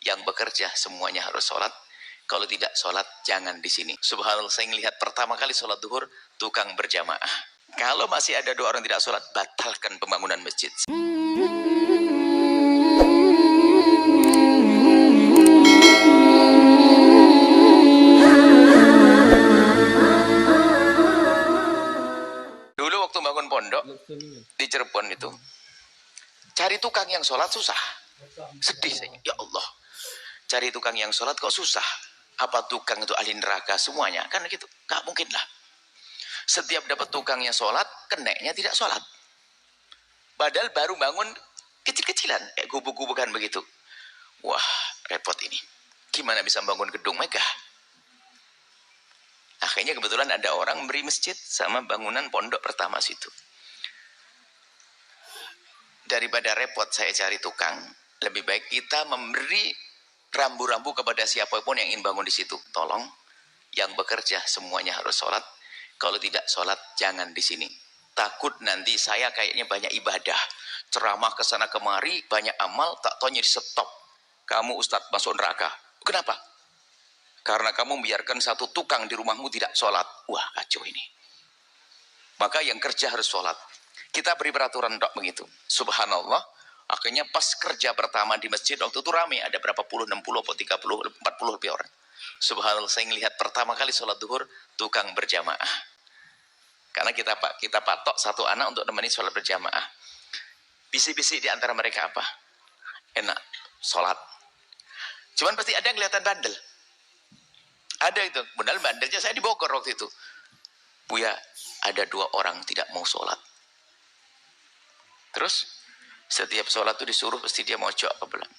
Yang bekerja semuanya harus sholat. Kalau tidak sholat, jangan di sini. Subhanallah, saya melihat pertama kali sholat duhur, tukang berjamaah. Kalau masih ada 2 orang tidak sholat, batalkan pembangunan masjid. Dulu waktu bangun pondok di Cirebon itu, cari tukang yang sholat susah. Sedih saya, ya Allah. Cari tukang yang sholat kok susah. Apa tukang itu ahli neraka semuanya? Kan gitu, gak mungkin lah. Setiap dapat tukang yang sholat, keneknya tidak sholat. Padahal baru bangun kecil-kecilan, kayak gubuk-gubukan begitu. Wah, repot ini. Gimana bisa bangun gedung megah? Akhirnya kebetulan ada orang beri masjid sama bangunan pondok pertama situ. Daripada repot saya cari tukang, lebih baik kita memberi rambu-rambu kepada siapapun yang ingin bangun di situ. Tolong, yang bekerja semuanya harus sholat. Kalau tidak sholat, jangan di sini. Takut nanti saya kayaknya banyak ibadah, ceramah ke sana kemari, banyak amal, tak taunya di stop. Kamu Ustadz masuk neraka. Kenapa? Karena kamu membiarkan satu tukang di rumahmu tidak sholat. Wah, kacau ini. Maka yang kerja harus sholat. Kita beri peraturan dok begitu. Subhanallah. Akhirnya pas kerja pertama di masjid waktu itu rame, ada berapa puluh, 60, 30, 40 lebih orang. Subhanallah, saya melihat pertama kali sholat duhur, tukang berjamaah. Karena kita patok satu anak untuk menemani sholat berjamaah. Bisi-bisi di antara mereka apa? Enak, sholat. Cuman pasti ada yang kelihatan bandel. Ada itu, benar bandelnya saya di Bogor waktu itu. Buya, ada 2 orang tidak mau sholat. Terus, setiap sholat itu disuruh, pasti dia mojok ke belakang.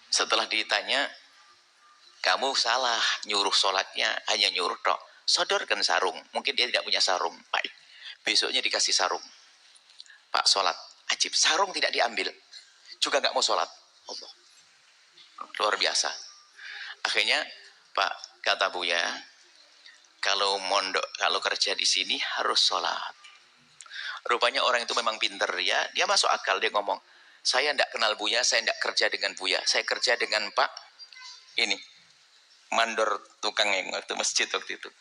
Setelah ditanya, kamu salah nyuruh sholatnya, hanya nyuruh tok. Sodorkan sarung, mungkin dia tidak punya sarung. Baik, besoknya dikasih sarung. Pak sholat, ajib, sarung tidak diambil. Juga nggak mau sholat. Allah, luar biasa. Akhirnya, Pak, kata Buya, kalau mondok, kalau kerja di sini harus sholat. Rupanya orang itu memang pinter ya, dia masuk akal, dia ngomong, saya tidak kenal Buya, saya tidak kerja dengan Buya, saya kerja dengan Pak ini, mandor tukang yang waktu masjid waktu itu.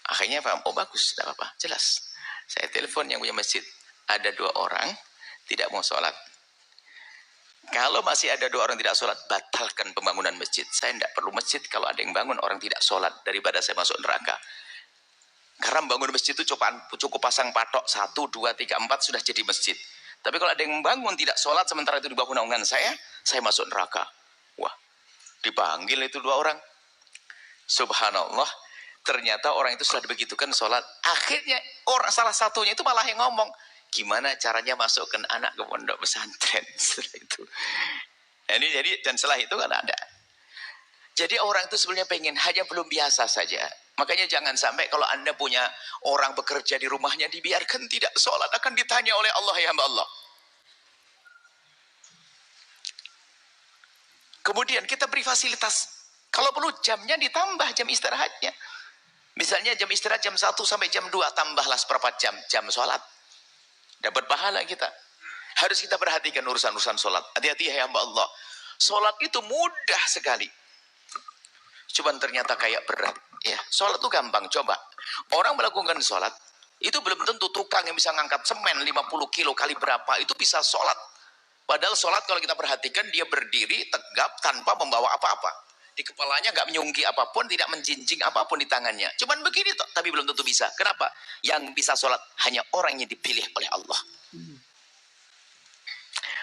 Akhirnya Pak, oh bagus, tidak apa-apa, jelas. Saya telepon yang punya masjid, ada 2 orang tidak mau sholat. Kalau masih ada 2 orang tidak sholat, batalkan pembangunan masjid. Saya tidak perlu masjid kalau ada yang bangun orang tidak sholat, daripada saya masuk neraka. Karena bangun masjid itu cukup pasang patok 1, 2, 3, 4 sudah jadi masjid. Tapi kalau ada yang bangun tidak sholat sementara itu di bawah naungan saya masuk neraka. Wah, dipanggil itu 2 orang. Subhanallah, ternyata orang itu sudah dibegitukan sholat. Akhirnya orang salah satunya itu malah yang ngomong, gimana caranya masukkan anak ke pondok pesantren setelah itu. Ini jadi, dan setelah itu kan ada. Jadi orang itu sebenarnya pengen, hanya belum biasa saja. Makanya jangan sampai kalau Anda punya orang bekerja di rumahnya, dibiarkan tidak sholat, akan ditanya oleh Allah, ya hamba Allah. Kemudian kita beri fasilitas. Kalau perlu jamnya ditambah, jam istirahatnya. Misalnya jam istirahat jam 1 sampai jam 2, tambahlah seperempat jam, jam sholat. Dapat pahala kita. Harus kita perhatikan urusan-urusan sholat. Hati-hati ya hamba Allah. Sholat itu mudah sekali. Cuman ternyata kayak berat. Ya, sholat itu gampang. Coba. Orang melakukan sholat, itu belum tentu tukang yang bisa ngangkat semen 50 kilo kali berapa, itu bisa sholat. Padahal sholat kalau kita perhatikan, dia berdiri tegap tanpa membawa apa-apa. Di kepalanya nggak menyungki apapun, tidak menjinjing apapun di tangannya. Cuman begini toh, tapi belum tentu bisa. Kenapa? Yang bisa sholat hanya orang yang dipilih oleh Allah.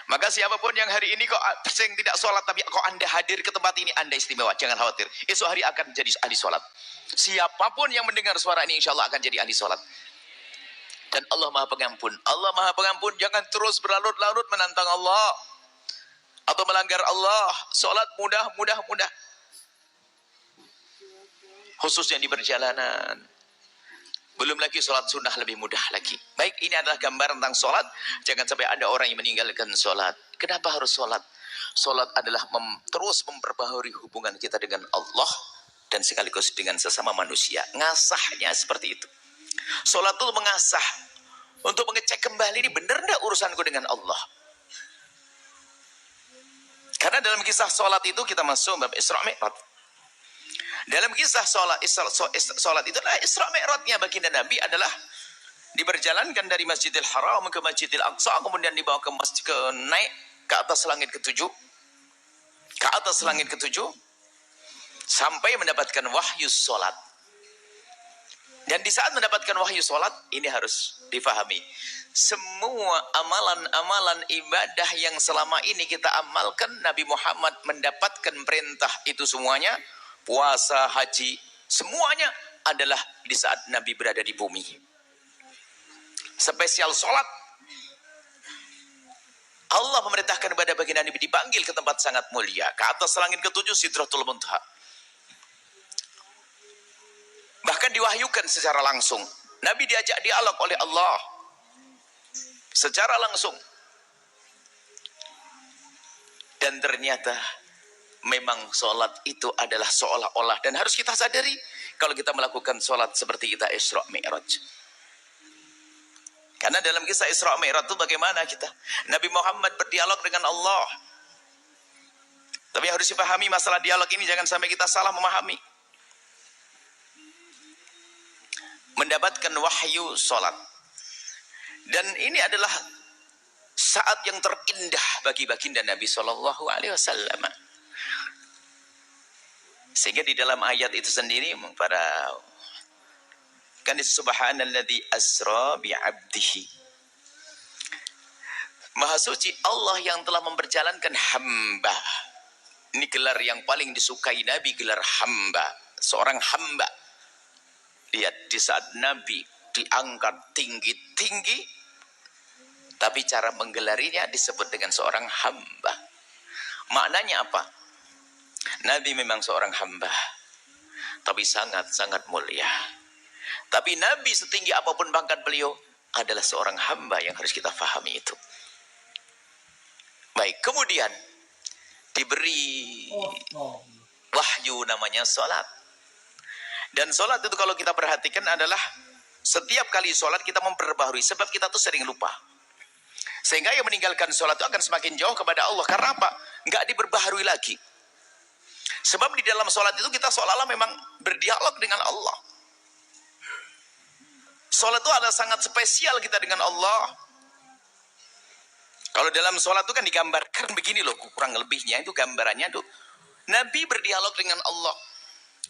Maka siapapun yang hari ini kok sering tidak sholat, tapi kok Anda hadir ke tempat ini, Anda istimewa. Jangan khawatir. Esok hari akan jadi ahli sholat. Siapapun yang mendengar suara ini, insya Allah akan jadi ahli sholat. Dan Allah Maha Pengampun. Allah Maha Pengampun, jangan terus berlarut-larut menantang Allah. Atau melanggar Allah. Sholat mudah. Khususnya di perjalanan. Belum lagi sholat sunnah lebih mudah lagi. Baik, ini adalah gambar tentang sholat. Jangan sampai ada orang yang meninggalkan sholat. Kenapa harus sholat? Sholat adalah terus memperbaharui hubungan kita dengan Allah. Dan sekaligus dengan sesama manusia. Ngasahnya seperti itu. Sholat itu mengasah. Untuk mengecek kembali, ini benar enggak urusanku dengan Allah. Karena dalam kisah sholat itu kita masuk bab Isra Mi'raj. Dalam kisah sholat itu adalah Isra Mi'rajnya baginda Nabi adalah diberjalankan dari Masjidil Haram ke Masjidil Aqsa, kemudian dibawa naik ke atas langit ketujuh, sampai mendapatkan wahyu sholat. Dan di saat mendapatkan wahyu sholat, ini harus difahami. Semua amalan-amalan ibadah yang selama ini kita amalkan, Nabi Muhammad mendapatkan perintah itu semuanya, puasa, haji, semuanya adalah di saat Nabi berada di bumi. Spesial sholat, Allah memerintahkan kepada baginda Nabi dipanggil ke tempat sangat mulia, ke atas langit ketujuh, Sidratul Muntaha. Bahkan diwahyukan secara langsung. Nabi diajak dialog oleh Allah secara langsung. Dan ternyata memang sholat itu adalah seolah-olah, dan harus kita sadari kalau kita melakukan sholat seperti kita Isra Mi'raj. Karena dalam kisah Isra Mi'raj itu bagaimana kita? Nabi Muhammad berdialog dengan Allah. Tapi harus dipahami masalah dialog ini, jangan sampai kita salah memahami. Mendapatkan wahyu sholat. Dan ini adalah saat yang terindah bagi baginda Nabi Sallallahu Alaihi Wasallam. Sehingga di dalam ayat itu sendiri kan subhanalladzi asra bi'abdihi. Maha suci Allah yang telah memperjalankan hamba. Ini gelar yang paling disukai Nabi, gelar hamba, seorang hamba. Lihat, di saat Nabi diangkat tinggi-tinggi, tapi cara menggelarinya disebut dengan seorang hamba. Maknanya apa? Nabi memang seorang hamba, tapi sangat-sangat mulia. Tapi Nabi setinggi apapun pangkat beliau adalah seorang hamba, yang harus kita fahami itu. Baik, kemudian diberi wahyu namanya sholat. Dan sholat itu kalau kita perhatikan adalah setiap kali sholat kita memperbaharui, sebab kita tuh sering lupa. Sehingga yang meninggalkan sholat itu akan semakin jauh kepada Allah. Karena apa? Nggak diperbaharui lagi. Sebab di dalam sholat itu kita seolah-olah memang berdialog dengan Allah. Sholat itu adalah sangat spesial kita dengan Allah. Kalau dalam sholat itu kan digambarkan begini loh, kurang lebihnya itu gambarannya tuh Nabi berdialog dengan Allah.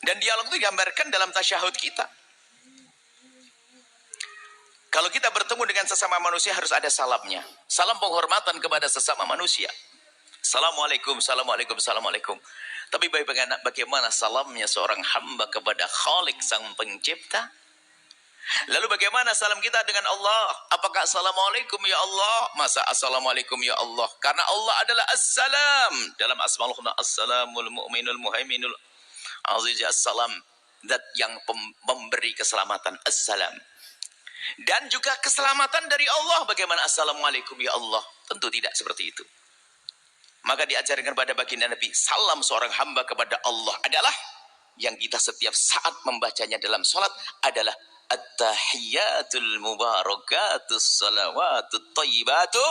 Dan dialog itu digambarkan dalam tasyahud kita. Kalau kita bertemu dengan sesama manusia harus ada salamnya. Salam penghormatan kepada sesama manusia. Assalamualaikum, assalamualaikum, assalamualaikum. Tapi bagaimana salamnya seorang hamba kepada Khalik sang pencipta? Lalu bagaimana salam kita dengan Allah? Apakah assalamualaikum ya Allah? Masa assalamualaikum ya Allah? Karena Allah adalah assalam. Dalam asmaul husna, assalamul mu'minul muhaiminul aziz, assalam, zat yang memberi keselamatan, assalam. Dan juga keselamatan dari Allah. Bagaimana assalamualaikum ya Allah? Tentu tidak seperti itu. Maka diajarkan kepada baginda Nabi, salam seorang hamba kepada Allah adalah yang kita setiap saat membacanya dalam sholat adalah at-tahiyatul mubarakatus salawatut tayyibatu.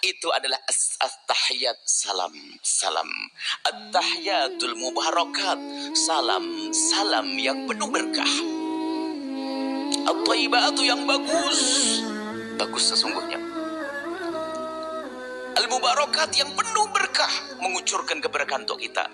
Itu adalah at-tahiyat, salam, salam. At-tahiyatul mubarakat, salam, salam yang penuh berkah. At-tayyibatu yang bagus, bagus sesungguhnya. Al-mubarakat yang penuh berkah, mengucurkan keberkahan untuk kita.